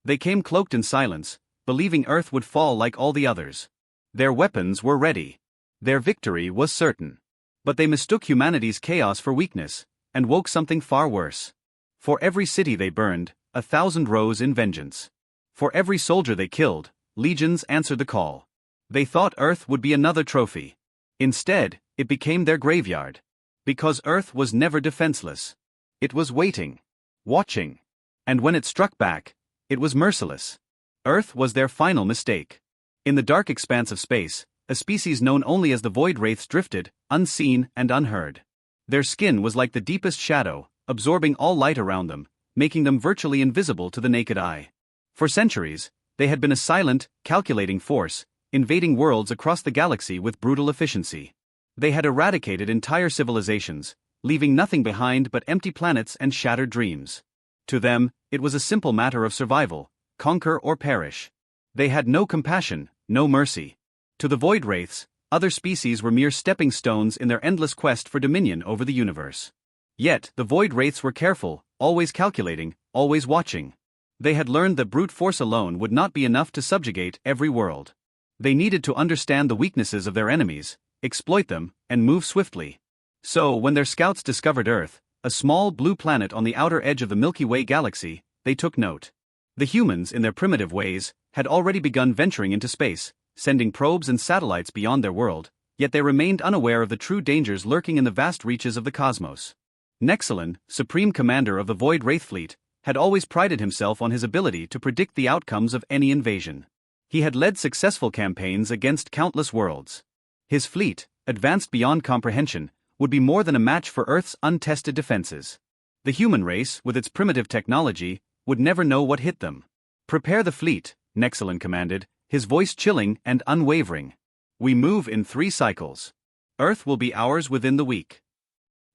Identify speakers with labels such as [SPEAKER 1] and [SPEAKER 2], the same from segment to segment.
[SPEAKER 1] They came cloaked in silence, believing Earth would fall like all the others. Their weapons were ready. Their victory was certain. But they mistook humanity's chaos for weakness, and woke something far worse. For every city they burned, 1,000 rose in vengeance. For every soldier they killed, legions answered the call. They thought Earth would be another trophy. Instead, it became their graveyard. Because Earth was never defenseless. It was waiting. Watching. And when it struck back, it was merciless. Earth was their final mistake. In the dark expanse of space, a species known only as the Void Wraiths drifted, unseen and unheard. Their skin was like the deepest shadow, absorbing all light around them, making them virtually invisible to the naked eye. For centuries, they had been a silent, calculating force, invading worlds across the galaxy with brutal efficiency. They had eradicated entire civilizations, leaving nothing behind but empty planets and shattered dreams. To them, it was a simple matter of survival, conquer or perish. They had no compassion, no mercy. To the Void Wraiths, other species were mere stepping stones in their endless quest for dominion over the universe. Yet, the Void Wraiths were careful, always calculating, always watching. They had learned that brute force alone would not be enough to subjugate every world. They needed to understand the weaknesses of their enemies, exploit them, and move swiftly. So, when their scouts discovered Earth, a small blue planet on the outer edge of the Milky Way galaxy, they took note. The humans, in their primitive ways, had already begun venturing into space, sending probes and satellites beyond their world, yet they remained unaware of the true dangers lurking in the vast reaches of the cosmos. Nexalin, supreme commander of the Void Wraith fleet, had always prided himself on his ability to predict the outcomes of any invasion. He had led successful campaigns against countless worlds. His fleet, advanced beyond comprehension, would be more than a match for Earth's untested defenses. The human race, with its primitive technology, would never know what hit them. "Prepare the fleet," Nexalin commanded, his voice chilling and unwavering. "We move in 3 cycles. Earth will be ours within the week."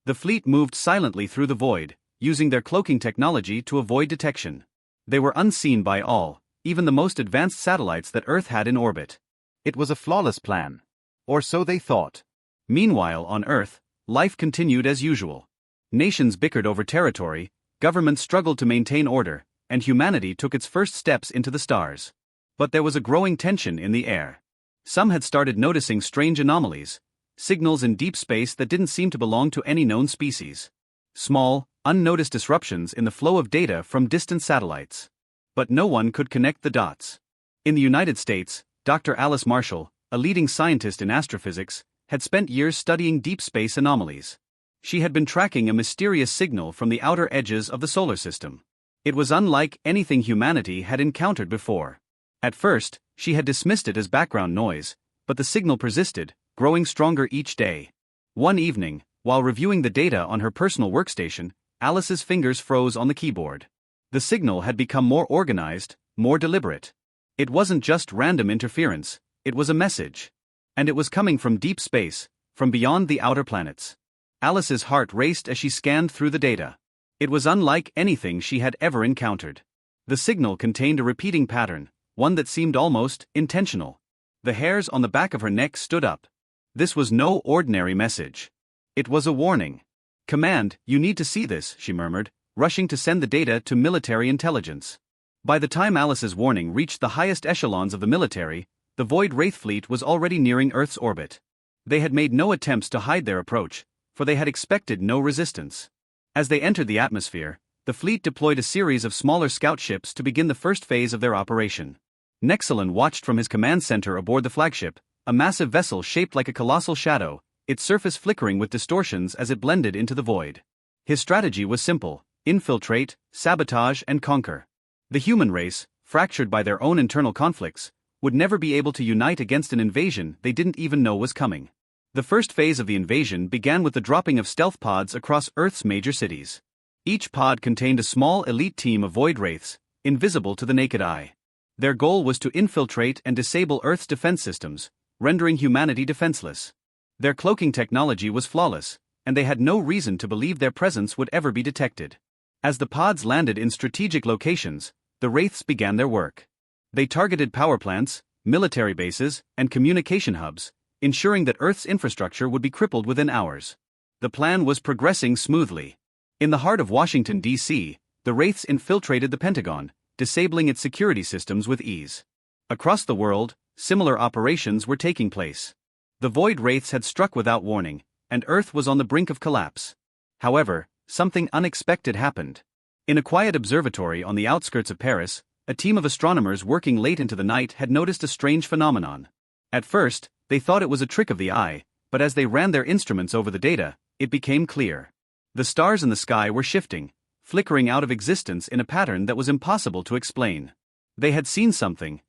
[SPEAKER 1] The fleet moved silently through the void, using their cloaking technology to avoid detection. They were unseen by all, even the most advanced satellites that Earth had in orbit. It was a flawless plan. Or so they thought. Meanwhile, on Earth, life continued as usual. Nations bickered over territory, governments struggled to maintain order, and humanity took its first steps into the stars. But there was a growing tension in the air. Some had started noticing strange anomalies, signals in deep space that didn't seem to belong to any known species. Small, unnoticed disruptions in the flow of data from distant satellites. But no one could connect the dots. In the United States, Dr. Alice Marshall, a leading scientist in astrophysics, had spent years studying deep space anomalies. She had been tracking a mysterious signal from the outer edges of the solar system. It was unlike anything humanity had encountered before. At first, she had dismissed it as background noise, but the signal persisted, growing stronger each day. One evening, while reviewing the data on her personal workstation, Alice's fingers froze on the keyboard. The signal had become more organized, more deliberate. It wasn't just random interference, it was a message. And it was coming from deep space, from beyond the outer planets. Alice's heart raced as she scanned through the data. It was unlike anything she had ever encountered. The signal contained a repeating pattern, one that seemed almost intentional. The hairs on the back of her neck stood up. This was no ordinary message. It was a warning. "Command, you need to see this," she murmured, rushing to send the data to military intelligence. By the time Alice's warning reached the highest echelons of the military, the Void Wraith fleet was already nearing Earth's orbit. They had made no attempts to hide their approach, for they had expected no resistance. As they entered the atmosphere, the fleet deployed a series of smaller scout ships to begin the first phase of their operation. Nexalin watched from his command center aboard the flagship, a massive vessel shaped like a colossal shadow, its surface flickering with distortions as it blended into the void. His strategy was simple: infiltrate, sabotage, and conquer. The human race, fractured by their own internal conflicts, would never be able to unite against an invasion they didn't even know was coming. The first phase of the invasion began with the dropping of stealth pods across Earth's major cities. Each pod contained a small elite team of Void Wraiths, invisible to the naked eye. Their goal was to infiltrate and disable Earth's defense systems, rendering humanity defenseless. Their cloaking technology was flawless, and they had no reason to believe their presence would ever be detected. As the pods landed in strategic locations, the Wraiths began their work. They targeted power plants, military bases, and communication hubs, ensuring that Earth's infrastructure would be crippled within hours. The plan was progressing smoothly. In the heart of Washington, D.C., the Wraiths infiltrated the Pentagon, disabling its security systems with ease. Across the world, similar operations were taking place. The void wraiths had struck without warning, and Earth was on the brink of collapse. However, something unexpected happened. In a quiet observatory on the outskirts of Paris, a team of astronomers working late into the night had noticed a strange phenomenon. At first, they thought it was a trick of the eye, but as they ran their instruments over the data, it became clear. The stars in the sky were shifting, flickering out of existence in a pattern that was impossible to explain. They had seen something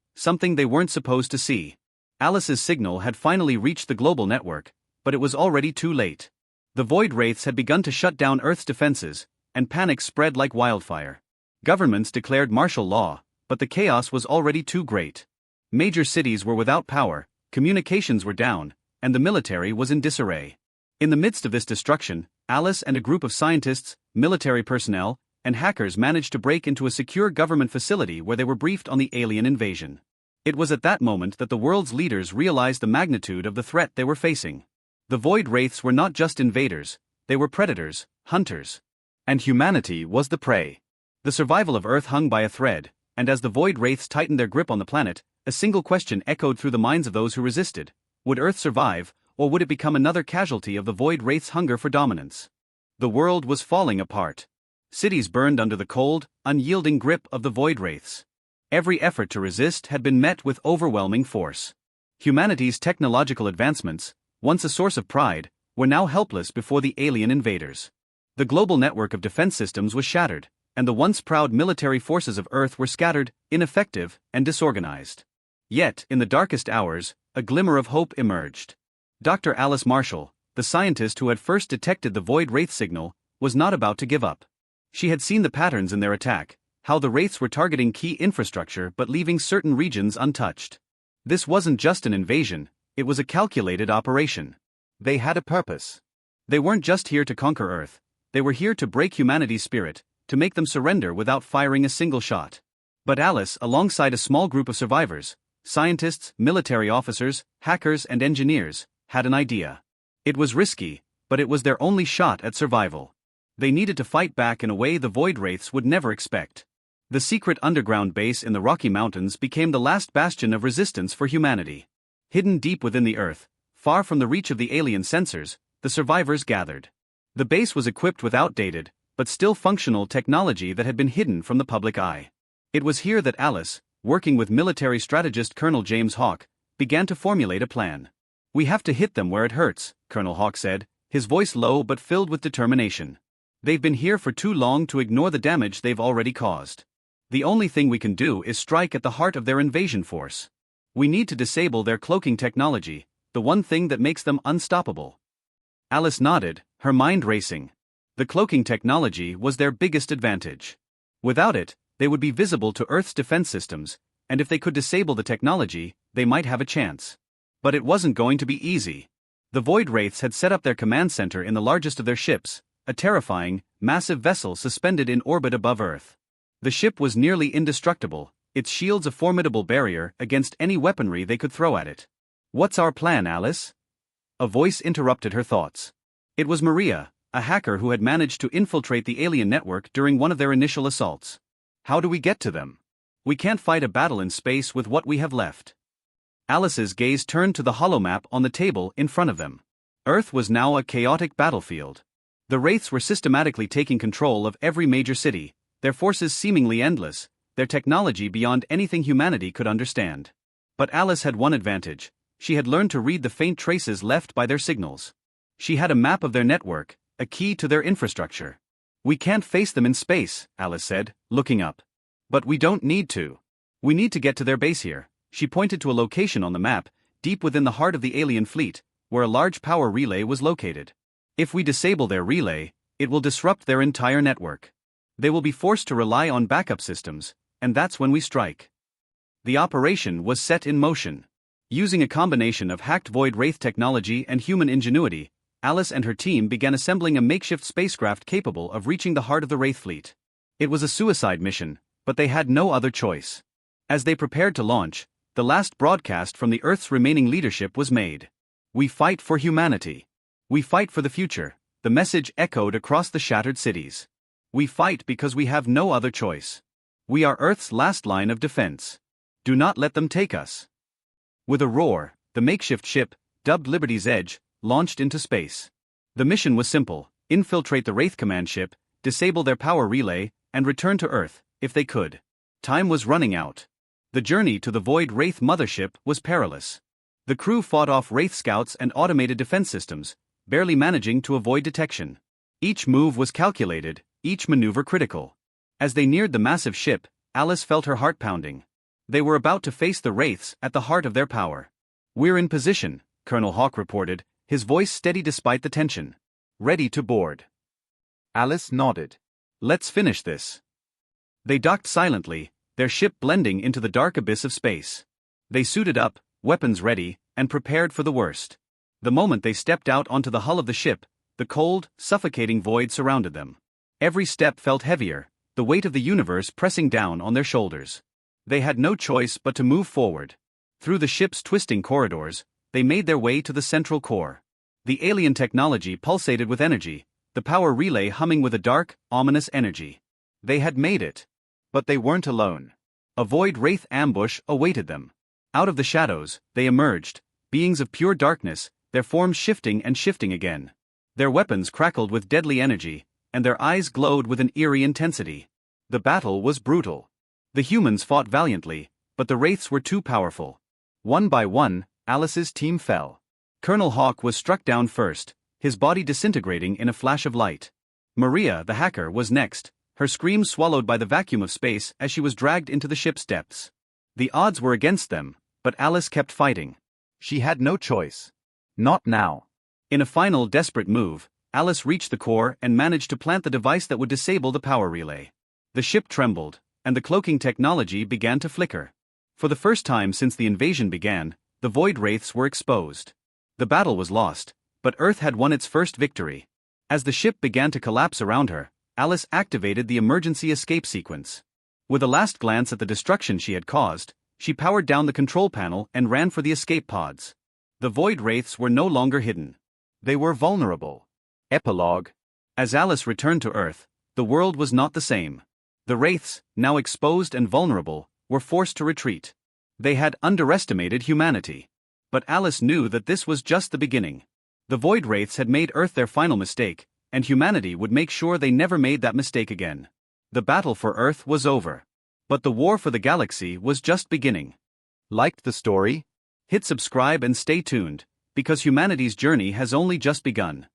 [SPEAKER 1] they weren't supposed to see. Alice's signal had finally reached the global network, but it was already too late. The void wraiths had begun to shut down Earth's defenses, and panic spread like wildfire. Governments declared martial law, but the chaos was already too great. Major cities were without power, communications were down, and the military was in disarray. In the midst of this destruction, Alice and a group of scientists, military personnel, and hackers managed to break into a secure government facility where they were briefed on the alien invasion. It was at that moment that the world's leaders realized the magnitude of the threat they were facing. The void wraiths were not just invaders, they were predators, hunters. And humanity was the prey. The survival of Earth hung by a thread, and as the void wraiths tightened their grip on the planet, a single question echoed through the minds of those who resisted. Would Earth survive, or would it become another casualty of the void wraiths' hunger for dominance? The world was falling apart. Cities burned under the cold, unyielding grip of the void wraiths. Every effort to resist had been met with overwhelming force. Humanity's technological advancements, once a source of pride, were now helpless before the alien invaders. The global network of defense systems was shattered, and the once proud military forces of Earth were scattered, ineffective, and disorganized. Yet, in the darkest hours, a glimmer of hope emerged. Dr. Alice Marshall, the scientist who had first detected the void wraith signal, was not about to give up. She had seen the patterns in their attack, how the wraiths were targeting key infrastructure but leaving certain regions untouched. This wasn't just an invasion, it was a calculated operation. They had a purpose. They weren't just here to conquer Earth, they were here to break humanity's spirit, to make them surrender without firing a single shot. But Alice, alongside a small group of survivors, scientists, military officers, hackers, and engineers, had an idea. It was risky, but it was their only shot at survival. They needed to fight back in a way the void wraiths would never expect. The secret underground base in the Rocky Mountains became the last bastion of resistance for humanity. Hidden deep within the Earth, far from the reach of the alien sensors, the survivors gathered. The base was equipped with outdated, but still functional technology that had been hidden from the public eye. It was here that Alice, working with military strategist Colonel James Hawke, began to formulate a plan. "We have to hit them where it hurts," Colonel Hawke said, his voice low but filled with determination. "They've been here for too long to ignore the damage they've already caused. The only thing we can do is strike at the heart of their invasion force. We need to disable their cloaking technology, the one thing that makes them unstoppable." Alice nodded, her mind racing. The cloaking technology was their biggest advantage. Without it, they would be visible to Earth's defense systems, and if they could disable the technology, they might have a chance. But it wasn't going to be easy. The void wraiths had set up their command center in the largest of their ships, a terrifying, massive vessel suspended in orbit above Earth. The ship was nearly indestructible, its shields a formidable barrier against any weaponry they could throw at it. "What's our plan, Alice?" A voice interrupted her thoughts. It was Maria, a hacker who had managed to infiltrate the alien network during one of their initial assaults. "How do we get to them? We can't fight a battle in space with what we have left." Alice's gaze turned to the holomap on the table in front of them. Earth was now a chaotic battlefield. The wraiths were systematically taking control of every major city, their forces seemingly endless, their technology beyond anything humanity could understand. But Alice had one advantage: she had learned to read the faint traces left by their signals. She had a map of their network, a key to their infrastructure. "We can't face them in space," Alice said, looking up. "But we don't need to. We need to get to their base here." She pointed to a location on the map, deep within the heart of the alien fleet, where a large power relay was located. "If we disable their relay, it will disrupt their entire network. They will be forced to rely on backup systems, and that's when we strike." The operation was set in motion. Using a combination of hacked void wraith technology and human ingenuity, Alice and her team began assembling a makeshift spacecraft capable of reaching the heart of the wraith fleet. It was a suicide mission, but they had no other choice. As they prepared to launch, the last broadcast from the Earth's remaining leadership was made. "We fight for humanity. We fight for the future," the message echoed across the shattered cities. "We fight because we have no other choice." We are Earth's last line of defense. Do not let them take us. With a roar, the makeshift ship, dubbed Liberty's Edge, launched into space. The mission was simple: infiltrate the Wraith command ship, disable their power relay, and return to Earth, if they could. Time was running out. The journey to the Void Wraith mothership was perilous. The crew fought off Wraith scouts and automated defense systems, barely managing to avoid detection. Each move was calculated, each maneuver critical. As they neared the massive ship, Alice felt her heart pounding. They were about to face the Wraiths at the heart of their power. "We're in position," Colonel Hawk reported, his voice steady despite the tension. "Ready to board." Alice nodded. "Let's finish this." They docked silently, their ship blending into the dark abyss of space. They suited up, weapons ready, and prepared for the worst. The moment they stepped out onto the hull of the ship, the cold, suffocating void surrounded them. Every step felt heavier, the weight of the universe pressing down on their shoulders. They had no choice but to move forward. Through the ship's twisting corridors, they made their way to the central core. The alien technology pulsated with energy, the power relay humming with a dark, ominous energy. They had made it. But they weren't alone. A Void Wraith ambush awaited them. Out of the shadows, they emerged, beings of pure darkness, their forms shifting and shifting again. Their weapons crackled with deadly energy, and their eyes glowed with an eerie intensity. The battle was brutal. The humans fought valiantly, but the Wraiths were too powerful. One by one, Alice's team fell. Colonel Hawk was struck down first, his body disintegrating in a flash of light. Maria, the hacker, was next, her screams swallowed by the vacuum of space as she was dragged into the ship's depths. The odds were against them, but Alice kept fighting. She had no choice. Not now. In a final desperate move, Alice reached the core and managed to plant the device that would disable the power relay. The ship trembled, and the cloaking technology began to flicker. For the first time since the invasion began, the Void Wraiths were exposed. The battle was lost, but Earth had won its first victory. As the ship began to collapse around her, Alice activated the emergency escape sequence. With a last glance at the destruction she had caused, she powered down the control panel and ran for the escape pods. The Void Wraiths were no longer hidden. They were vulnerable. Epilogue. As Alice returned to Earth, the world was not the same. The Wraiths, now exposed and vulnerable, were forced to retreat. They had underestimated humanity. But Alice knew that this was just the beginning. The Void Wraiths had made Earth their final mistake, and humanity would make sure they never made that mistake again. The battle for Earth was over. But the war for the galaxy was just beginning. Liked the story? Hit subscribe and stay tuned, because humanity's journey has only just begun.